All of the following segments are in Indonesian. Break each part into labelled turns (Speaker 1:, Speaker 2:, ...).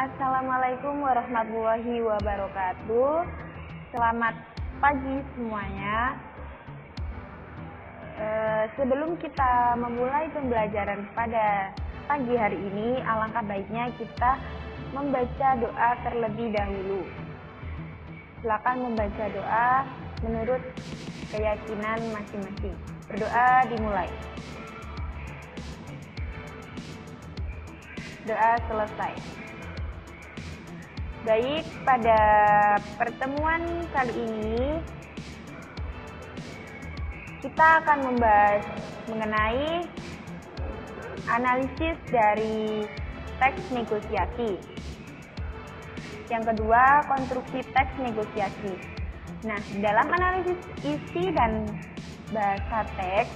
Speaker 1: Assalamualaikum warahmatullahi wabarakatuh. Selamat pagi semuanya. Sebelum kita memulai pembelajaran pada pagi hari ini, alangkah baiknya kita membaca doa terlebih dahulu. Silakan membaca doa menurut keyakinan masing-masing. Berdoa dimulai. Doa selesai. Baik, pada pertemuan kali ini kita akan membahas mengenai analisis dari teks negosiasi. Yang kedua, konstruksi teks negosiasi. Nah, dalam analisis isi dan bahasa teks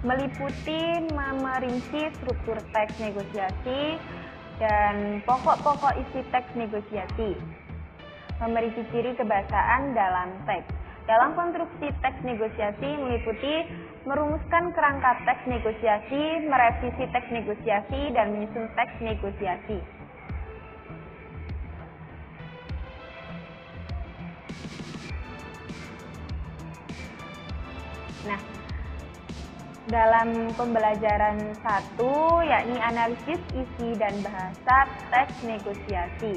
Speaker 1: meliputi memperinci struktur teks negosiasi dan pokok-pokok isi teks negosiasi, memerinci ciri kebahasaan dalam teks. Dalam konstruksi teks negosiasi meliputi merumuskan kerangka teks negosiasi, merevisi teks negosiasi, dan menyusun teks negosiasi. Nah, dalam pembelajaran 1, yakni analisis isi dan bahasa teks negosiasi.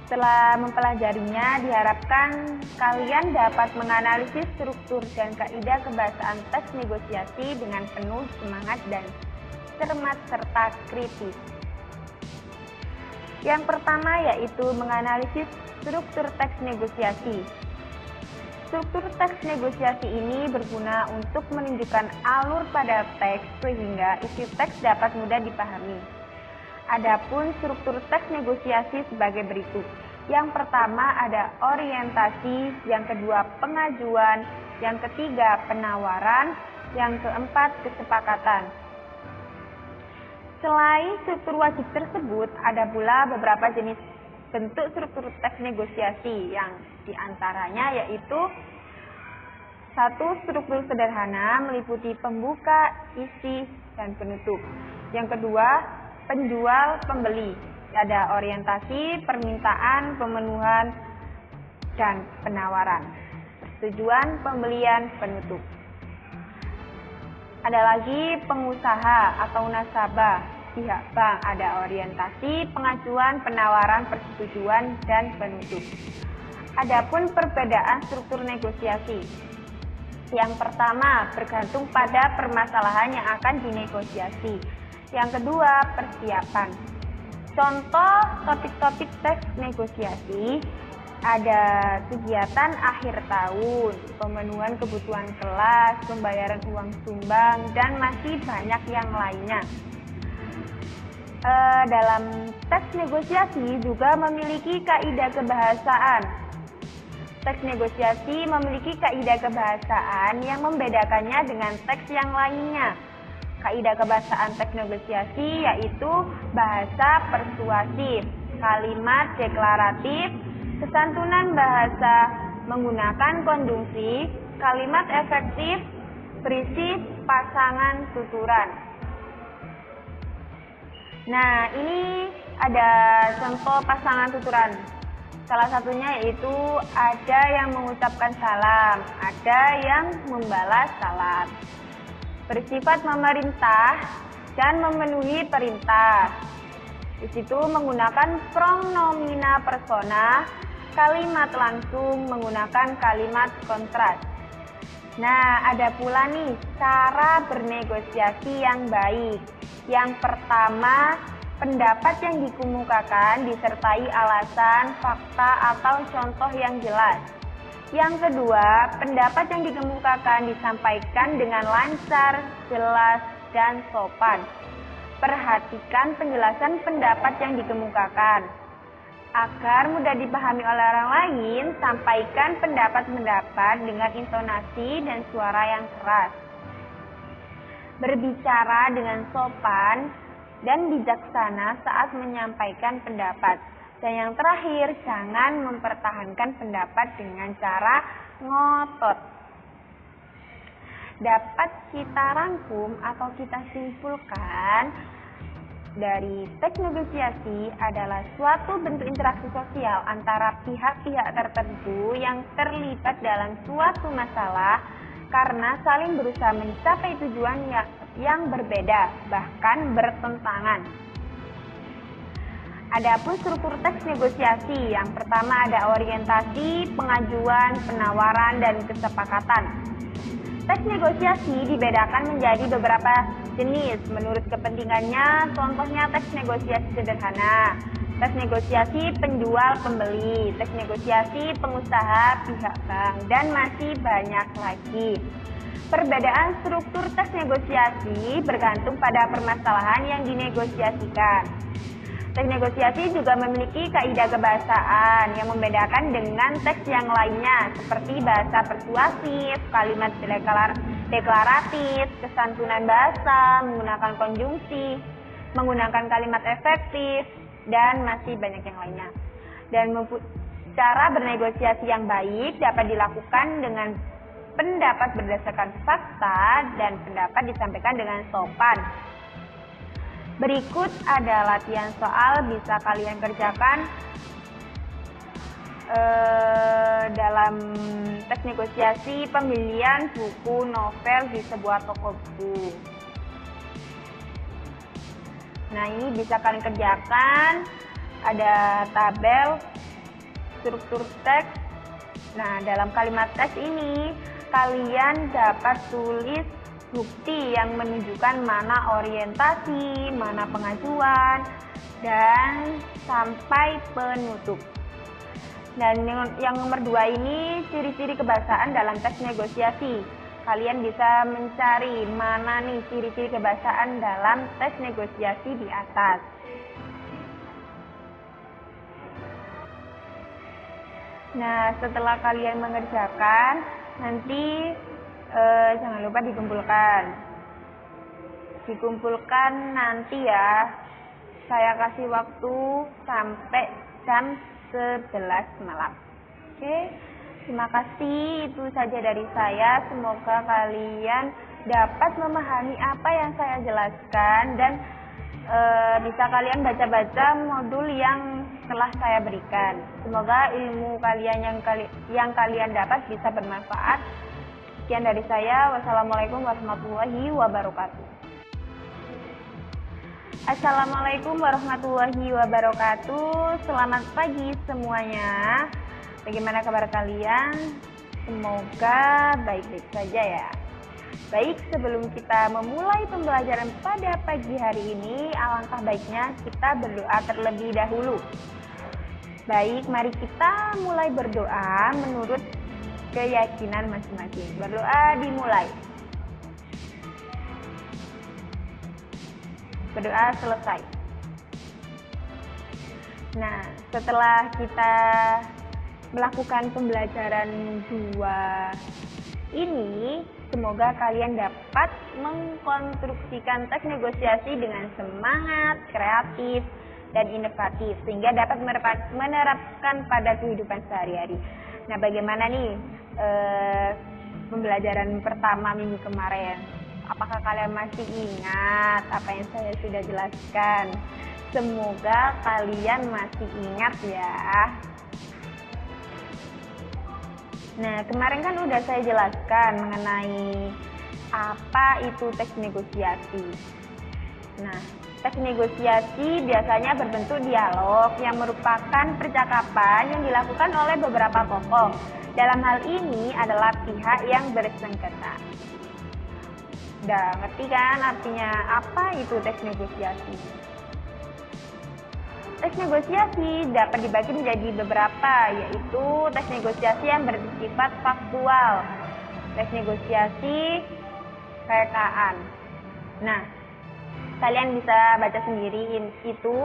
Speaker 1: Setelah mempelajarinya, diharapkan kalian dapat menganalisis struktur dan kaidah kebahasaan teks negosiasi dengan penuh semangat dan cermat serta kritis. Yang pertama yaitu menganalisis struktur teks negosiasi. Struktur teks negosiasi ini berguna untuk menunjukkan alur pada teks sehingga isi teks dapat mudah dipahami. Adapun struktur teks negosiasi sebagai berikut. Yang pertama ada orientasi, yang kedua pengajuan, yang ketiga penawaran, yang keempat kesepakatan. Selain struktur wajib tersebut, ada pula beberapa jenis bentuk struktur teks negosiasi yang diantaranya yaitu 1. Struktur sederhana meliputi pembuka, isi, dan penutup. Yang kedua, penjual, pembeli. Ada orientasi, permintaan, pemenuhan, dan penawaran. Persetujuan, pembelian, penutup. Ada lagi pengusaha atau nasabah, pihak bank. Ada orientasi, pengajuan, penawaran, persetujuan, dan penutup. Adapun perbedaan struktur negosiasi. Yang pertama, bergantung pada permasalahan yang akan dinegosiasi. Yang kedua, persiapan. Contoh topik-topik teks negosiasi ada kegiatan akhir tahun, pemenuhan kebutuhan kelas, pembayaran uang sumbang, dan masih banyak yang lainnya. Dalam teks negosiasi juga memiliki kaidah kebahasaan. Teks negosiasi memiliki kaidah kebahasaan yang membedakannya dengan teks yang lainnya. Kaidah kebahasaan teks negosiasi yaitu bahasa persuasif, kalimat deklaratif, kesantunan bahasa menggunakan konjungsi, kalimat efektif, berisi pasangan tuturan. Nah, ini ada contoh pasangan tuturan. Salah satunya yaitu ada yang mengucapkan salam, ada yang membalas salam. Bersifat memerintah dan memenuhi perintah. Di situ menggunakan pronomina persona, kalimat langsung menggunakan kalimat kontras. Nah, ada pula nih cara bernegosiasi yang baik. Yang pertama, pendapat yang dikemukakan disertai alasan, fakta, atau contoh yang jelas. Yang kedua, pendapat yang dikemukakan disampaikan dengan lancar, jelas, dan sopan. Perhatikan penjelasan pendapat yang dikemukakan. Agar mudah dipahami oleh orang lain, sampaikan pendapat-pendapat dengan intonasi dan suara yang keras. Berbicara dengan sopan dan bijaksana saat menyampaikan pendapat. Dan yang terakhir, jangan mempertahankan pendapat dengan cara ngotot. Dapat kita rangkum atau kita simpulkan, dari teks negosiasi adalah suatu bentuk interaksi sosial antara pihak-pihak tertentu yang terlibat dalam suatu masalah karena saling berusaha mencapai tujuan yang berbeda, bahkan bertentangan. Adapun struktur teks negosiasi, yang pertama ada orientasi, pengajuan, penawaran, dan kesepakatan. Teks negosiasi dibedakan menjadi beberapa jenis menurut kepentingannya, contohnya teks negosiasi sederhana, teks negosiasi penjual-pembeli, teks negosiasi pengusaha pihak bank, dan masih banyak lagi. Perbedaan struktur teks negosiasi bergantung pada permasalahan yang dinegosiasikan. Teks negosiasi juga memiliki kaidah kebahasaan yang membedakan dengan teks yang lainnya seperti bahasa persuasif, kalimat deklaratif, kesantunan bahasa, menggunakan konjungsi, menggunakan kalimat efektif, dan masih banyak yang lainnya. Dan cara bernegosiasi yang baik dapat dilakukan dengan pendapat berdasarkan fakta dan pendapat disampaikan dengan sopan. Berikut ada latihan soal bisa kalian kerjakan dalam teks negosiasi pemilihan buku novel di sebuah toko buku. Nah, ini bisa kalian kerjakan. Ada tabel struktur teks. Nah, dalam kalimat teks ini kalian dapat tulis bukti yang menunjukkan mana orientasi, mana pengajuan, dan sampai penutup. Dan yang nomor 2 ini ciri-ciri kebahasaan dalam teks negosiasi. Kalian bisa mencari mana nih ciri-ciri kebahasaan dalam teks negosiasi di atas. Nah, setelah kalian mengerjakan, nanti jangan lupa dikumpulkan nanti ya. Saya kasih waktu sampai jam 11 malam. Oke, terima kasih. Itu saja dari saya. Semoga kalian dapat memahami apa yang saya jelaskan dan bisa kalian baca-baca modul yang telah saya berikan. Semoga ilmu kalian yang kalian dapat bisa bermanfaat. Sekian dari saya. Wassalamualaikum warahmatullahi wabarakatuh. Assalamualaikum warahmatullahi wabarakatuh. Selamat pagi semuanya. Bagaimana kabar kalian? Semoga baik-baik saja ya. Baik, sebelum kita memulai pembelajaran pada pagi hari ini, alangkah baiknya kita berdoa terlebih dahulu. Baik, mari kita mulai berdoa menurut keyakinan masing-masing. Berdoa dimulai. Berdoa selesai. Nah, setelah kita melakukan pembelajaran 2 ini, semoga kalian dapat mengkonstruksikan teks negosiasi dengan semangat, kreatif, dan inovatif sehingga dapat menerapkan pada kehidupan sehari-hari. Nah, bagaimana nih pembelajaran pertama minggu kemarin? Apakah kalian masih ingat apa yang saya sudah jelaskan? Semoga kalian masih ingat ya. Nah, kemarin kan udah saya jelaskan mengenai apa itu teks negosiasi. Nah, teks negosiasi biasanya berbentuk dialog yang merupakan percakapan yang dilakukan oleh beberapa tokoh. Dalam hal ini adalah pihak yang bersengketa. Udah ngerti kan artinya apa itu teks negosiasi? Teks negosiasi dapat dibagi menjadi beberapa, yaitu teks negosiasi yang bersifat faktual, teks negosiasi rekaan. Nah, kalian bisa baca sendiri itu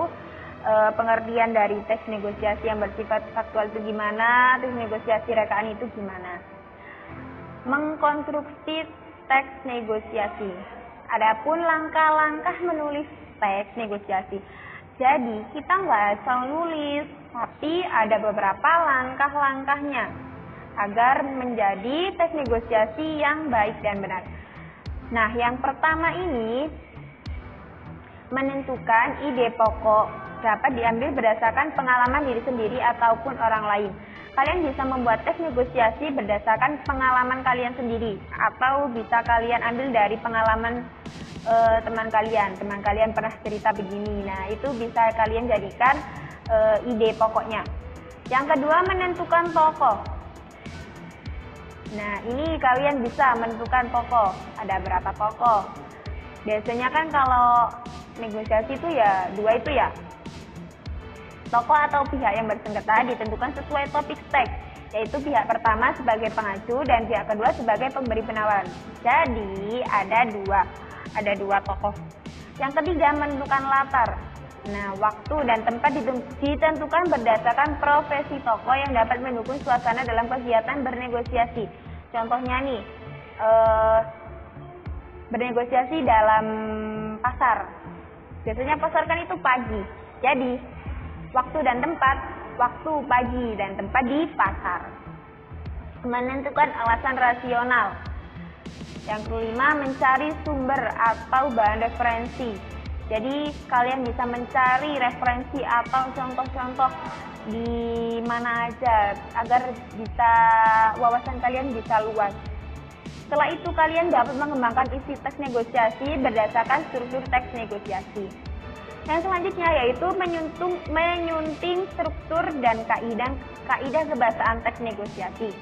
Speaker 1: pengertian dari teks negosiasi yang bersifat faktual itu gimana, teks negosiasi rekaan itu gimana. Mengkonstruksi teks negosiasi. Adapun langkah-langkah menulis teks negosiasi. Jadi kita nggak asal nulis, tapi ada beberapa langkah-langkahnya agar menjadi teks negosiasi yang baik dan benar. Nah, yang pertama ini Menentukan ide pokok dapat diambil berdasarkan pengalaman diri sendiri ataupun orang lain. Kalian bisa membuat teks negosiasi berdasarkan pengalaman kalian sendiri, atau bisa kalian ambil dari pengalaman teman kalian. Teman kalian pernah cerita begini, nah itu bisa kalian jadikan ide pokoknya. Yang kedua, menentukan tokoh. Nah, ini kalian bisa menentukan tokoh. Ada berapa tokoh? Biasanya kan kalau negosiasi itu ya dua itu ya. Tokoh atau pihak yang bersengketa ditentukan sesuai topik teks, yaitu pihak pertama sebagai pengacu dan pihak kedua sebagai pemberi penawaran. Jadi ada dua tokoh. Yang ketiga, menentukan latar. Nah, waktu dan tempat ditentukan berdasarkan profesi tokoh yang dapat mendukung suasana dalam kegiatan bernegosiasi. Contohnya nih, bernegosiasi dalam pasar. Biasanya pasar kan itu pagi. Jadi, waktu dan tempat, waktu pagi dan tempat di pasar. Menentukan alasan rasional. Yang kelima, mencari sumber atau bahan referensi. Jadi kalian bisa mencari referensi atau contoh-contoh di mana aja agar bisa wawasan kalian bisa luas. Setelah itu kalian dapat mengembangkan isi teks negosiasi berdasarkan struktur teks negosiasi. Yang selanjutnya yaitu menyunting struktur dan kaidah kebahasaan teks negosiasi.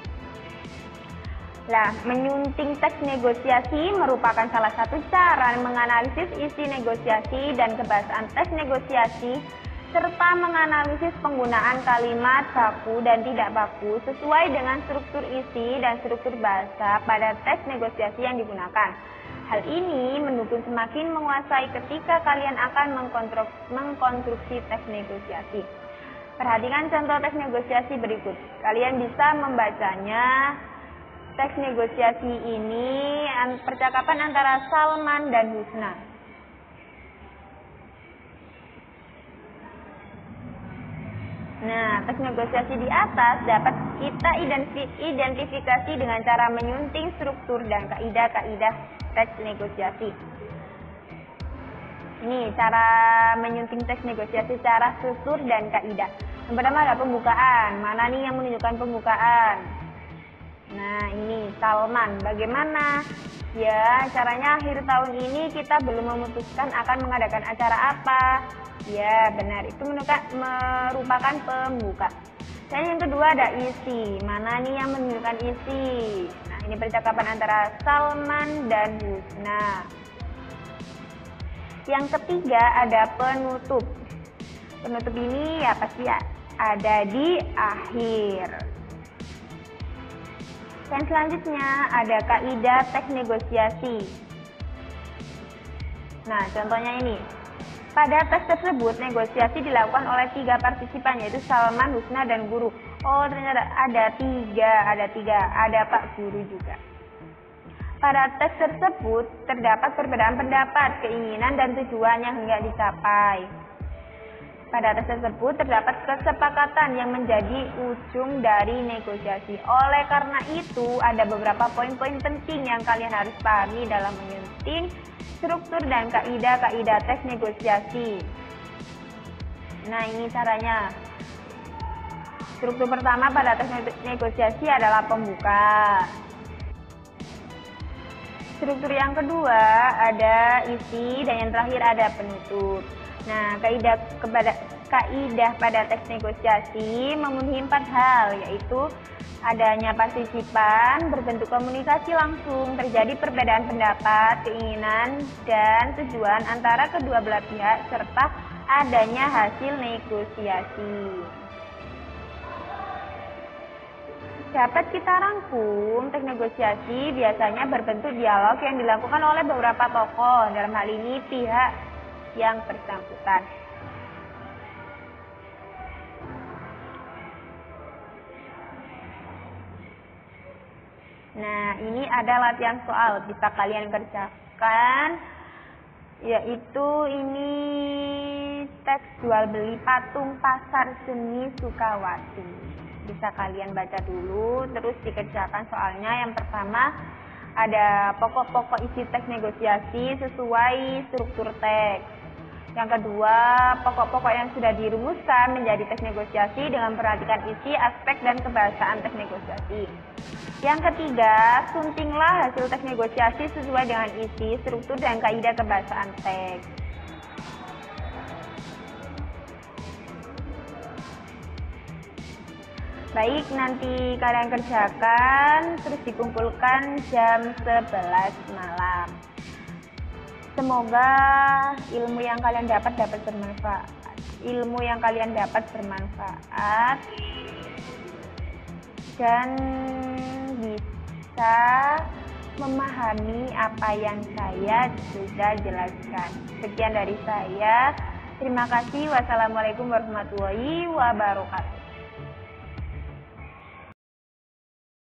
Speaker 1: Nah, menyunting teks negosiasi merupakan salah satu cara menganalisis isi negosiasi dan kebahasaan teks negosiasi, serta menganalisis penggunaan kalimat baku dan tidak baku sesuai dengan struktur isi dan struktur bahasa pada teks negosiasi yang digunakan. Hal ini mendukung semakin menguasai ketika kalian akan mengkonstruksi teks negosiasi. Perhatikan contoh teks negosiasi berikut. Kalian bisa membacanya. Teks negosiasi ini percakapan antara Salman dan Husna. Nah, teks negosiasi di atas dapat kita identifikasi dengan cara menyunting struktur dan kaidah-kaidah teks negosiasi. Ini cara menyunting teks negosiasi secara struktur dan kaidah. Yang pertama ada pembukaan. Mana nih yang menunjukkan pembukaan? Nah, ini Salman. Bagaimana? Ya, caranya akhir tahun ini kita belum memutuskan akan mengadakan acara apa. Ya, benar. Itu merupakan pembuka. Dan yang kedua ada isi. Mana nih yang menunjukkan isi? Nah, ini percakapan antara Salman dan Husna. Yang ketiga ada penutup. Penutup ini ya pasti ada di akhir. Dan selanjutnya ada kaidah teks negosiasi. Nah, contohnya ini. Pada teks tersebut, negosiasi dilakukan oleh 3 partisipan, yaitu Salman, Husna, dan guru. Oh, ternyata ada tiga. Ada Pak Guru juga. Pada teks tersebut, terdapat perbedaan pendapat, keinginan, dan tujuan yang hendak dicapai. Pada teks tersebut terdapat kesepakatan yang menjadi ujung dari negosiasi. Oleh karena itu, ada beberapa poin-poin penting yang kalian harus pahami dalam menyunting struktur dan kaidah-kaidah teks negosiasi. Nah, ini caranya. Struktur pertama pada teks negosiasi adalah pembuka. Struktur yang kedua ada isi dan yang terakhir ada penutup. Nah, kaidah pada teks negosiasi memenuhi 4 hal, yaitu adanya partisipan, berbentuk komunikasi langsung, terjadi perbedaan pendapat, keinginan, dan tujuan antara kedua belah pihak, serta adanya hasil negosiasi. Dapat kita rangkum, teks negosiasi biasanya berbentuk dialog yang dilakukan oleh beberapa tokoh, dalam hal ini pihak yang bersangkutan. Nah, ini ada latihan soal bisa kalian kerjakan, yaitu ini teks jual beli patung pasar seni Sukawati. Bisa kalian baca dulu, terus dikerjakan soalnya. Yang pertama ada pokok-pokok isi teks negosiasi sesuai struktur teks. Yang kedua, pokok-pokok yang sudah dirumuskan menjadi teks negosiasi dengan memperhatikan isi, aspek, dan kebahasaan teks negosiasi. Yang ketiga, suntinglah hasil teks negosiasi sesuai dengan isi, struktur, dan kaidah kebahasaan teks. Baik, nanti kalian kerjakan, terus dikumpulkan jam 11 malam. Semoga ilmu yang kalian dapat bermanfaat. Dan bisa memahami apa yang saya sudah jelaskan. Sekian dari saya. Terima kasih. Wassalamualaikum warahmatullahi wabarakatuh.